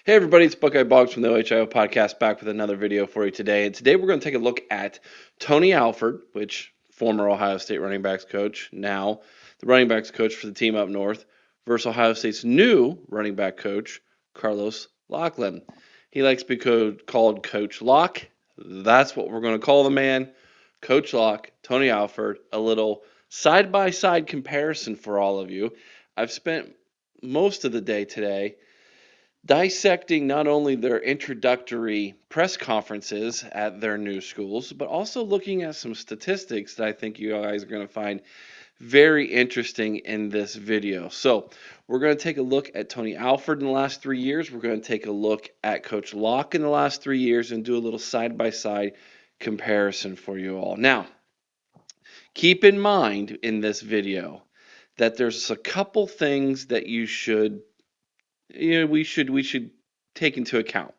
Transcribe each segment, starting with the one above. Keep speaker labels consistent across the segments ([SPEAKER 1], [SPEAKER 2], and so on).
[SPEAKER 1] Hey everybody, it's Buckeye Boggs from the OHIO podcast back with another video for you today. And today we're going to take a look at Tony Alford, which former Ohio State running backs coach, now the running backs coach for the team up north, versus Ohio State's new running back coach, Carlos Locklyn. He likes to be called Coach Lock. That's what we're going to call the man, Coach Lock, Tony Alford. A little side-by-side comparison for all of you. I've spent most of the day today dissecting not only their introductory press conferences at their new schools, but also looking at some statistics that I think you guys are going to find very interesting in this video. So we're going to take a look at Tony Alford in the last 3 years. We're going to take a look at Coach Locke in the last 3 years and do a little side-by-side comparison for you all. Now, keep in mind in this video that there's a couple things that we should take into account.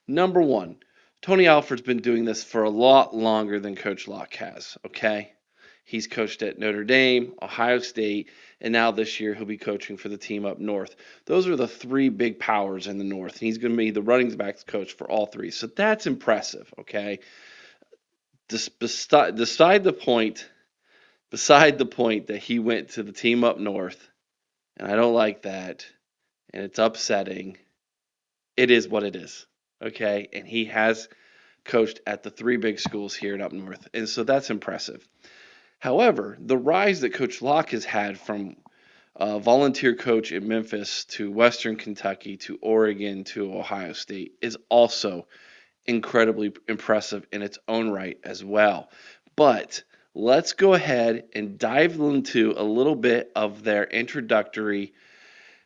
[SPEAKER 1] Number one, Tony Alford's been doing this for a lot longer than Coach Locke has, okay? He's coached at Notre Dame, Ohio State, and now this year he'll be coaching for the team up north. Those are the three big powers in the north, and he's going to be the running backs coach for all three. So that's impressive, okay? Beside the point that he went to the team up north, and I don't like that, and it's upsetting. It is what it is, okay? And he has coached at the three big schools here and up north, and so that's impressive. However, the rise that Coach Locke has had from volunteer coach in Memphis to Western Kentucky to Oregon to Ohio State is also incredibly impressive in its own right as well. But let's go ahead and dive into a little bit of their introductory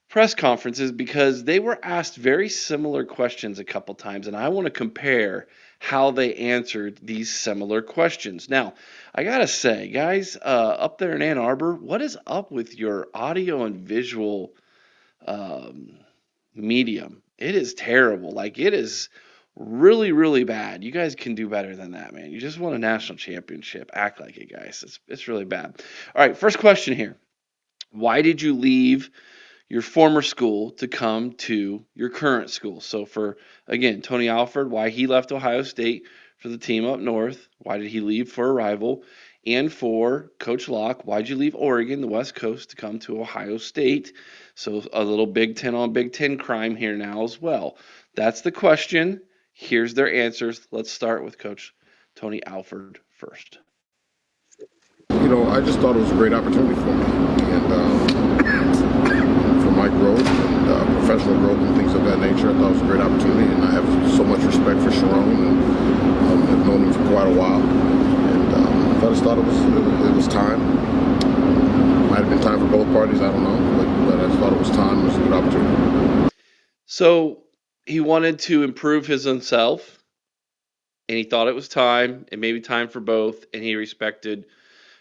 [SPEAKER 1] press conferences because they were asked very similar questions a couple times, and I want to compare how they answered these similar questions. Now, I gotta say, guys, up there in Ann Arbor, what is up with your audio and visual um, medium? It is terrible. Like, it is really, really bad. You guys can do better than that, man. You just won a national championship. Act like it, guys. It's really bad. All right, first question here. Why did you leave your former school to come to your current school? So for, again, Tony Alford, why he left Ohio State for the team up north, why did he leave for a rival? And for Coach Locke, why'd you leave Oregon, the West Coast, to come to Ohio State? So a little Big Ten on Big Ten crime here now as well. That's the question. Here's their answers. Let's start with Coach Tony Alford first.
[SPEAKER 2] I just thought it was a great opportunity for me, and for my growth and professional growth and things of that nature. I thought it was a great opportunity, and I have so much respect for Sharon, and have known him for quite a while. And I just thought it was time. Might have been time for both parties, I don't know, but I just thought it was time. It was a good opportunity.
[SPEAKER 1] So he wanted to improve his own self, and he thought it was time, and maybe time for both, and he respected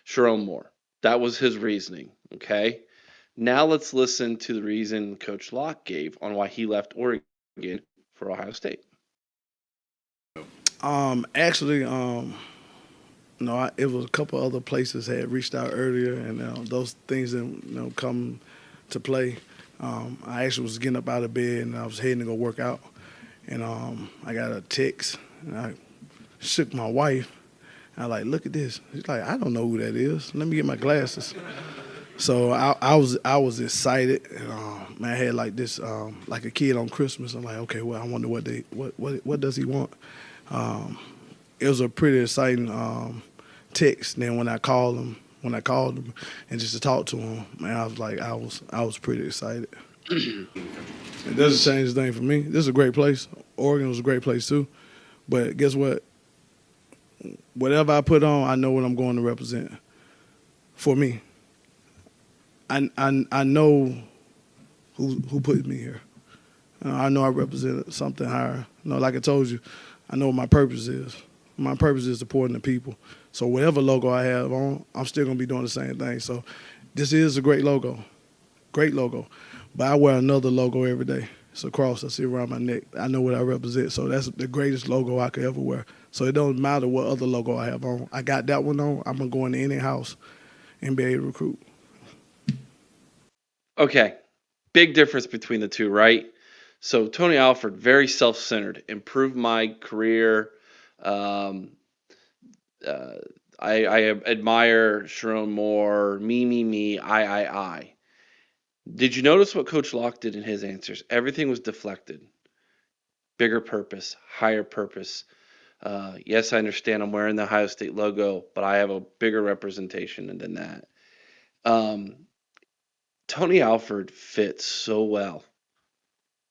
[SPEAKER 1] Sharon more. That was his reasoning, okay? Now let's listen to the reason Coach Locke gave on why he left Oregon for Ohio State.
[SPEAKER 3] Actually, no, it was a couple other places had reached out earlier, and those things didn't come to play. I actually was getting up out of bed and I was heading to go work out, and I got a text, and I shook my wife. I like, look at this. She's like, I don't know who that is. Let me get my glasses. So I was excited, and man, I had like this like a kid on Christmas. I'm like, okay, well, I wonder what does he want. It was a pretty exciting text. Then when I called him and just to talk to him, man, I was pretty excited. It doesn't change the thing for me. This is a great place. Oregon was a great place too. But guess what? Whatever I put on, I know what I'm going to represent. For me, I know who put me here. I know I represent something higher. Like I told you, I know what my purpose is. My purpose is supporting the people. So whatever logo I have on, I'm still going to be doing the same thing. So this is a great logo. But I wear another logo every day. It's a cross I see around my neck. I know what I represent. So that's the greatest logo I could ever wear. So it don't matter what other logo I have on. I got that one on. I'm going to go into any house and be able to recruit.
[SPEAKER 1] Okay, big difference between the two, right? So Tony Alford, very self-centered, improved my career. Um, uh, I admire Sharon Moore, me, I. Did you notice what Coach Locke did in his answers? Everything was deflected. Bigger purpose, higher purpose. Yes, I understand I'm wearing the Ohio State logo, but I have a bigger representation than that. Um, Tony Alford fits so well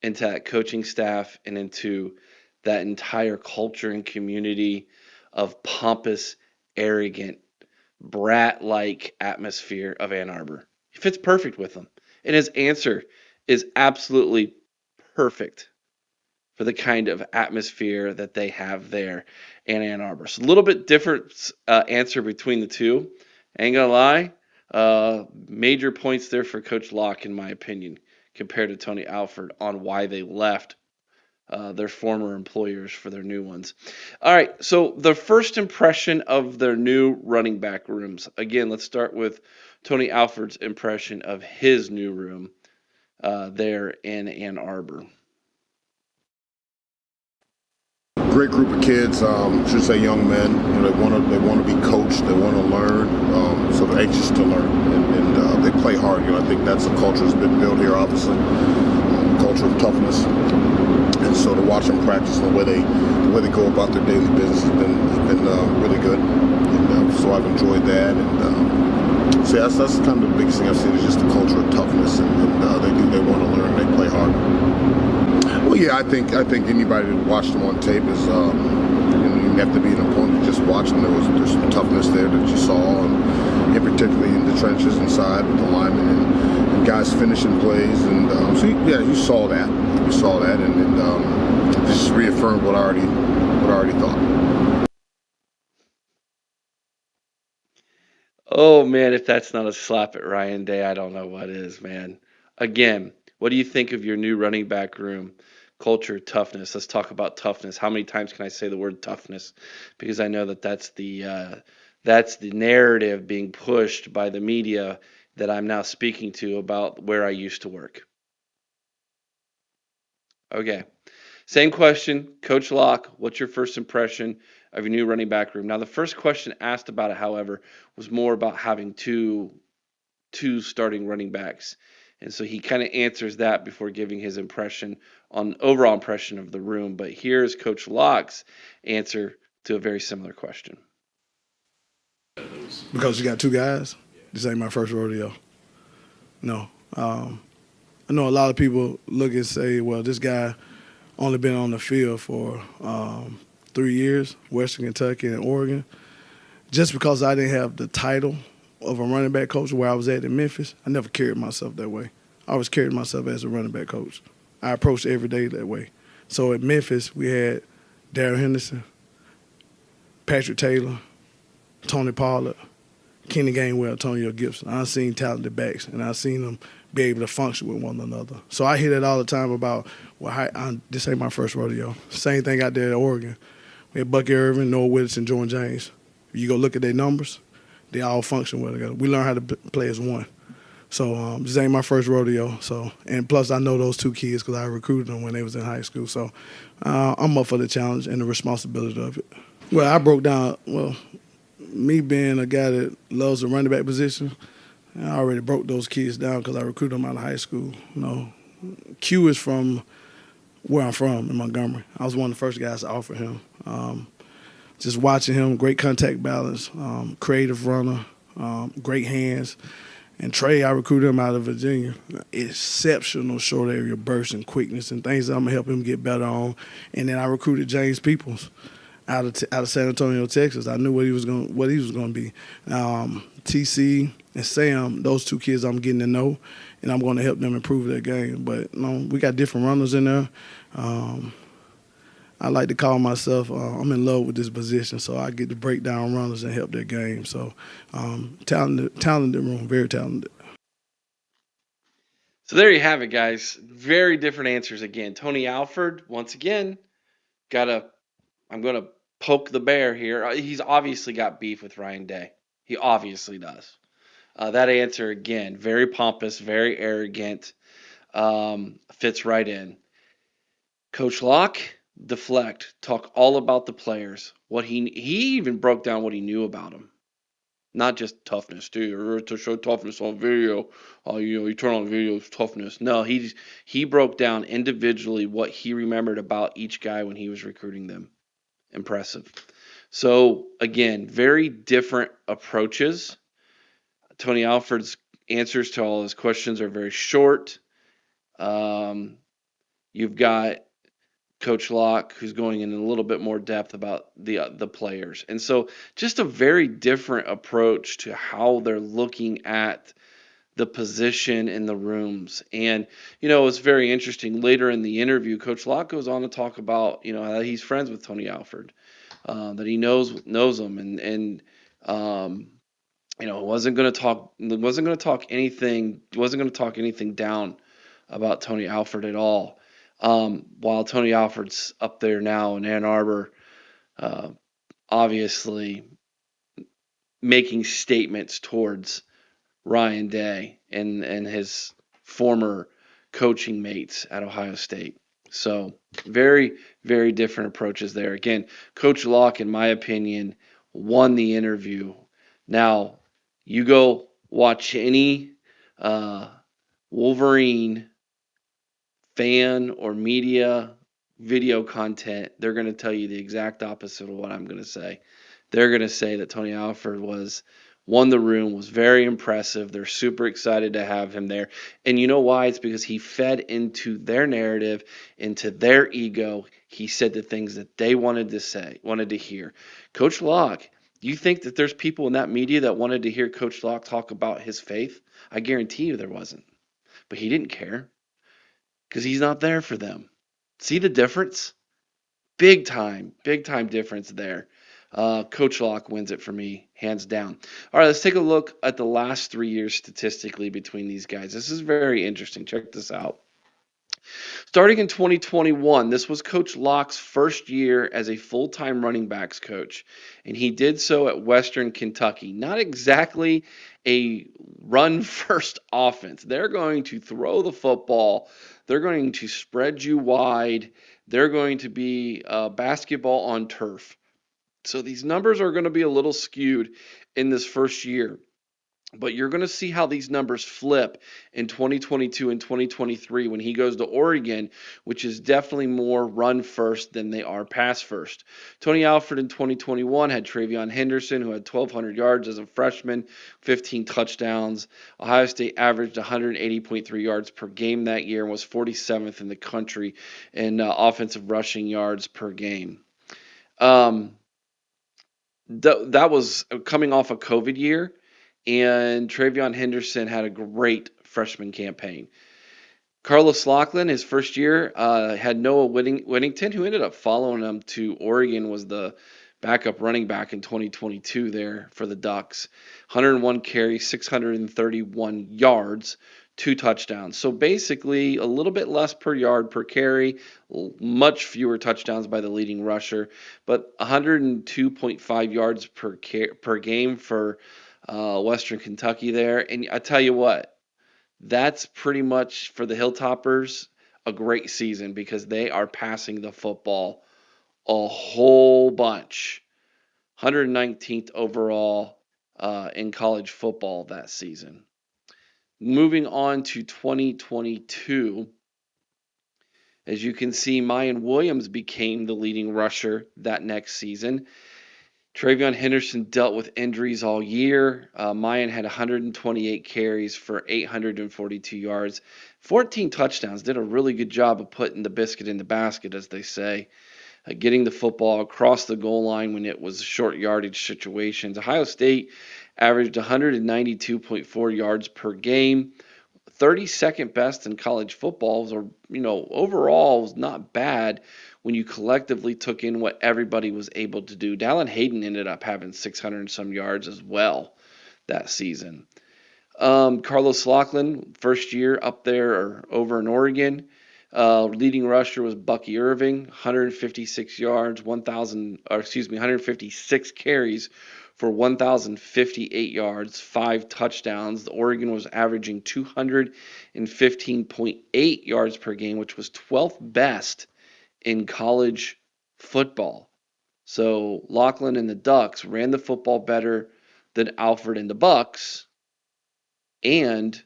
[SPEAKER 1] into that coaching staff and into that entire culture and community of pompous, arrogant, brat like atmosphere of Ann Arbor. He fits perfect with them. And his answer is absolutely perfect for the kind of atmosphere that they have there in Ann Arbor. So a little bit different answer between the two. Ain't gonna lie, major points there for Coach Locke, in my opinion, compared to Tony Alford on why they left their former employers for their new ones. All right, so the first impression of their new running back rooms. Again, let's start with Tony Alford's impression of his new room there in Ann Arbor.
[SPEAKER 2] Great group of kids, should say young men. You know, they want to be coached, they want to learn, so they're anxious to learn, and they play hard. You know, I think that's a culture that's been built here, obviously, culture of toughness. And so to watch them practice and the way they go about their daily business has been really good. And so I've enjoyed that. And so that's kind of the biggest thing I've seen is just the culture of toughness, and they want to learn, they play hard. Well, yeah, I think anybody that watched them on tape is, you have to be an opponent to just watch them. There's some toughness there that you saw, and particularly in the trenches inside with the linemen and guys finishing plays. And so you saw that, and just reaffirmed what I already thought.
[SPEAKER 1] Oh man, if that's not a slap at Ryan Day, I don't know what is, man. Again, what do you think of your new running back room? Culture, toughness. Let's talk about toughness. How many times can I say the word toughness? Because I know that that's the narrative being pushed by the media that I'm now speaking to about where I used to work. Okay. Same question, Coach Locke. What's your first impression of your new running back room? Now, the first question asked about it, however, was more about having two starting running backs, and so he kind of answers that before giving his impression on overall impression of the room. But here's Coach Locke's answer to a very similar question.
[SPEAKER 3] Because you got two guys, this ain't my first rodeo. No. I know a lot of people look and say, well, this guy only been on the field for 3 years, Western Kentucky and Oregon. Just because I didn't have the title of a running back coach where I was at in Memphis, I never carried myself that way. I always carried myself as a running back coach. I approached every day that way. So at Memphis, we had Darrell Henderson, Patrick Taylor, Tony Pollard, Kenny Gainwell, Antonio Gibson. I've seen talented backs, and I've seen them be able to function with one another. So I hear that all the time about, well, this ain't my first rodeo. Same thing out there at Oregon. We had Bucky Irvin, Noah Whittington, Jordan James. You go look at their numbers, they all function well together. We learn how to play as one. So this ain't my first rodeo. So, and plus I know those two kids because I recruited them when they was in high school. So I'm up for the challenge and the responsibility of it. Well, I broke down, me being a guy that loves the running back position, I already broke those kids down because I recruited them out of high school. Q is from where I'm from in Montgomery. I was one of the first guys to offer him. Just watching him, great contact balance, creative runner, great hands. And Trey, I recruited him out of Virginia. Exceptional short area burst and quickness and things that I'm going to help him get better on. And then I recruited James Peoples out of San Antonio, Texas. I knew what he was going to be. TC and Sam, those two kids I'm getting to know, and I'm going to help them improve their game. But we got different runners in there. I like to call myself I'm in love with this position, so I get to break down runners and help their game. So talented room, very talented.
[SPEAKER 1] So there you have it, guys. Very different answers again. Tony Alford, once again, I'm going to poke the bear here. He's obviously got beef with Ryan Day. He obviously does. That answer, again, very pompous, very arrogant, fits right in. Coach Locke, deflect, talk all about the players. What he even broke down what he knew about them, not just toughness. Dude, to show toughness on video, you turn on video, it's toughness. No, he broke down individually what he remembered about each guy when he was recruiting them. Impressive. So again, very different approaches. Tony Alford's answers to all his questions are very short. Um, you've got Coach Locke, who's going in a little bit more depth about the players, and so just a very different approach to how they're looking at the position in the rooms. And it's very interesting. Later in the interview, Coach Locke goes on to talk about how he's friends with Tony Alford, that he knows him, and um, wasn't going to talk anything down about Tony Alford at all. While Tony Alford's up there now in Ann Arbor, uh, obviously making statements towards Ryan Day and his former coaching mates at Ohio State. So very, very different approaches there. Again, Coach Locke, in my opinion, won the interview. Now, you go watch any uh, Wolverine fan or media video content, they're going to tell you the exact opposite of what I'm going to say. They're going to say that Tony Alford won the room, was very impressive. They're super excited to have him there. And you know why? It's because he fed into their narrative, into their ego. He said the things that they wanted to say, wanted to hear. Coach Locke, do you think that there's people in that media that wanted to hear Coach Locke talk about his faith? I guarantee you there wasn't. But he didn't care because he's not there for them. See the difference? Big time difference there. Coach Locke wins it for me, hands down. All right, let's take a look at the last 3 years statistically between these guys. This is very interesting. Check this out. Starting in 2021, this was Coach Locke's first year as a full-time running backs coach, and he did so at Western Kentucky. Not exactly a run-first offense. They're going to throw the football. They're going to spread you wide. They're going to be basketball on turf. So these numbers are going to be a little skewed in this first year. But you're going to see how these numbers flip in 2022 and 2023 when he goes to Oregon, which is definitely more run first than they are pass first. Tony Alford in 2021 had Travion Henderson, who had 1,200 yards as a freshman, 15 touchdowns. Ohio State averaged 180.3 yards per game that year and was 47th in the country in offensive rushing yards per game. That was coming off a COVID year, and Travion Henderson had a great freshman campaign. Carlos Locklyn, his first year, had Noah Whittington, who ended up following him to Oregon, was the backup running back in 2022 there for the Ducks. 101 carries, 631 yards, 2 touchdowns. So basically a little bit less per yard per carry, much fewer touchdowns by the leading rusher, but 102.5 yards per game for Western Kentucky there. And I tell you what, that's pretty much for the Hilltoppers a great season because they are passing the football a whole bunch. 119th overall in college football that season. Moving on to 2022, as you can see, Mayan Williams became the leading rusher that next season. Travion Henderson dealt with injuries all year. Mayan had 128 carries for 842 yards, 14 touchdowns. Did a really good job of putting the biscuit in the basket, as they say, getting the football across the goal line when it was short yardage situations. Ohio State averaged 192.4 yards per game. 32nd best in college football, or overall was not bad when you collectively took in what everybody was able to do. Dallin Hayden ended up having 600 and some yards as well that season. Carlos Locklyn, first year up there or over in Oregon. Leading rusher was Bucky Irving, 156 yards, 156 carries for 1,058 yards, 5 touchdowns. The Oregon was averaging 215.8 yards per game, which was 12th best in college football. So Locklyn and the Ducks ran the football better than Alford and the Bucks, and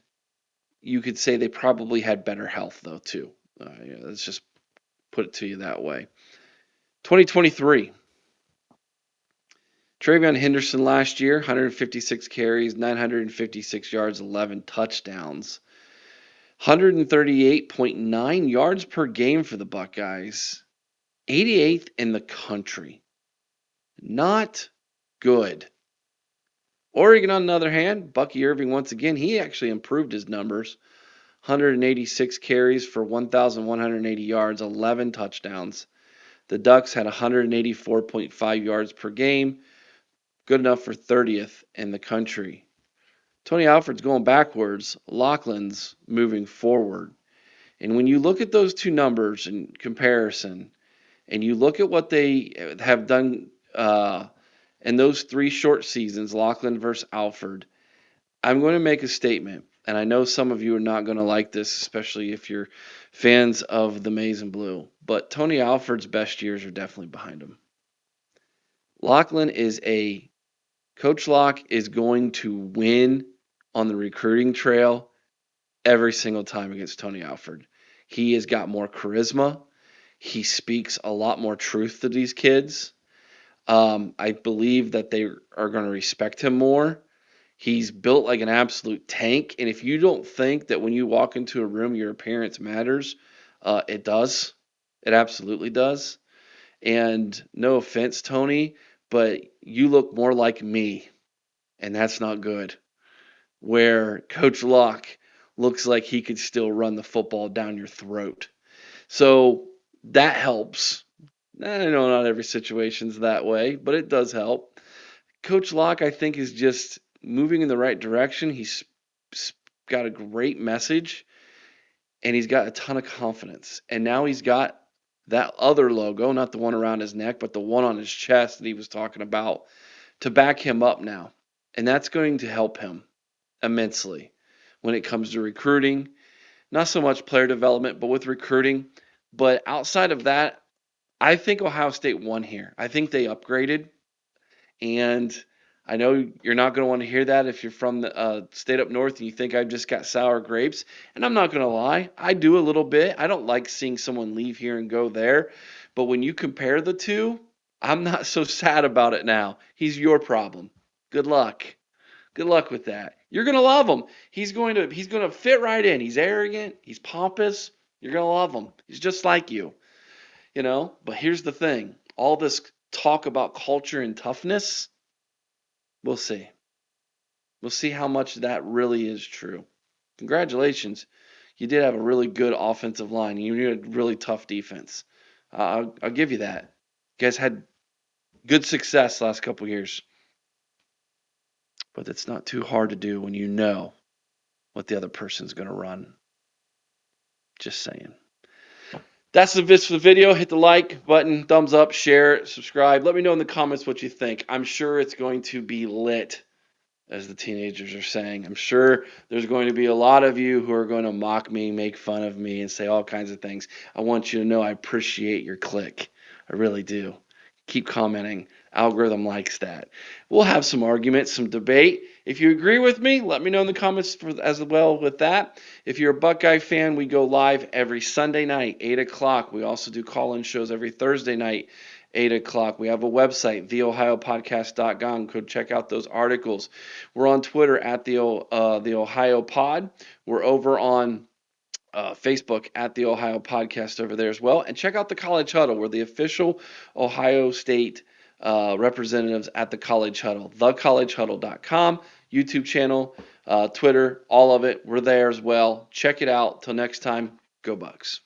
[SPEAKER 1] you could say they probably had better health though too. Let's just put it to you that way. 2023. TreVeyon Henderson last year, 156 carries, 956 yards, 11 touchdowns. 138.9 yards per game for the Buckeyes. 88th in the country. Not good. Oregon, on the other hand, Bucky Irving, once again, he actually improved his numbers. 186 carries for 1,180 yards, 11 touchdowns. The Ducks had 184.5 yards per game, good enough for 30th in the country. Tony Alford's going backwards. Locklyn's moving forward. And when you look at those two numbers in comparison, and you look at what they have done in those 3 short seasons, Locklyn versus Alford, I'm going to make a statement. And I know some of you are not going to like this, especially if you're fans of the Maize and Blue. But Tony Alford's best years are definitely behind him. Coach Locke is going to win on the recruiting trail every single time against Tony Alford. He has got more charisma. He speaks a lot more truth to these kids. I believe that they are going to respect him more. He's built like an absolute tank. And if you don't think that when you walk into a room your appearance matters, it does. It absolutely does. And no offense, Tony, but you look more like me. And that's not good. Where Coach Locke looks like he could still run the football down your throat. So that helps. I know not every situation's that way, but it does help. Coach Locke, I think, is just moving in the right direction. He's got a great message, and he's got a ton of confidence. And now he's got that other logo, not the one around his neck, but the one on his chest that he was talking about, to back him up now. And that's going to help him immensely when it comes to recruiting. Not so much player development, but with recruiting. But outside of that, I think Ohio State won here. I think they upgraded. And I know you're not going to want to hear that if you're from the state up north and you think I've just got sour grapes. And I'm not going to lie, I do a little bit. I don't like seeing someone leave here and go there. But when you compare the two, I'm not so sad about it now. He's your problem. Good luck. Good luck with that. You're going to love him. He's going to fit right in. He's arrogant. He's pompous. You're going to love him. He's just like you. But here's the thing. All this talk about culture and toughness, we'll see. We'll see how much that really is true. Congratulations. You did have a really good offensive line. You had a really tough defense. I'll give you that. You guys had good success the last couple years. But it's not too hard to do when you know what the other person's going to run. Just saying. That's the for the video. Hit the like button, thumbs up, share, subscribe. Let me know in the comments what you think. I'm sure it's going to be lit, as the teenagers are saying. I'm sure there's going to be a lot of you who are going to mock me, make fun of me, and say all kinds of things. I want you to know I appreciate your click. I really do. Keep commenting. Algorithm likes that. We'll have some arguments, some debate. If you agree with me, let me know in the comments as well with that. If you're a Buckeye fan, we go live every Sunday night, 8 o'clock. We also do call-in shows every Thursday night, 8 o'clock. We have a website, theohiopodcast.com. Go check out those articles. We're on Twitter at the Ohio Pod. We're over on Facebook at the Ohio Podcast over there as well. And check out the College Huddle. We're the official Ohio State representatives at the College Huddle. thecollegehuddle.com, YouTube channel, Twitter, all of it. We're there as well. Check it out. Till next time, go Bucks.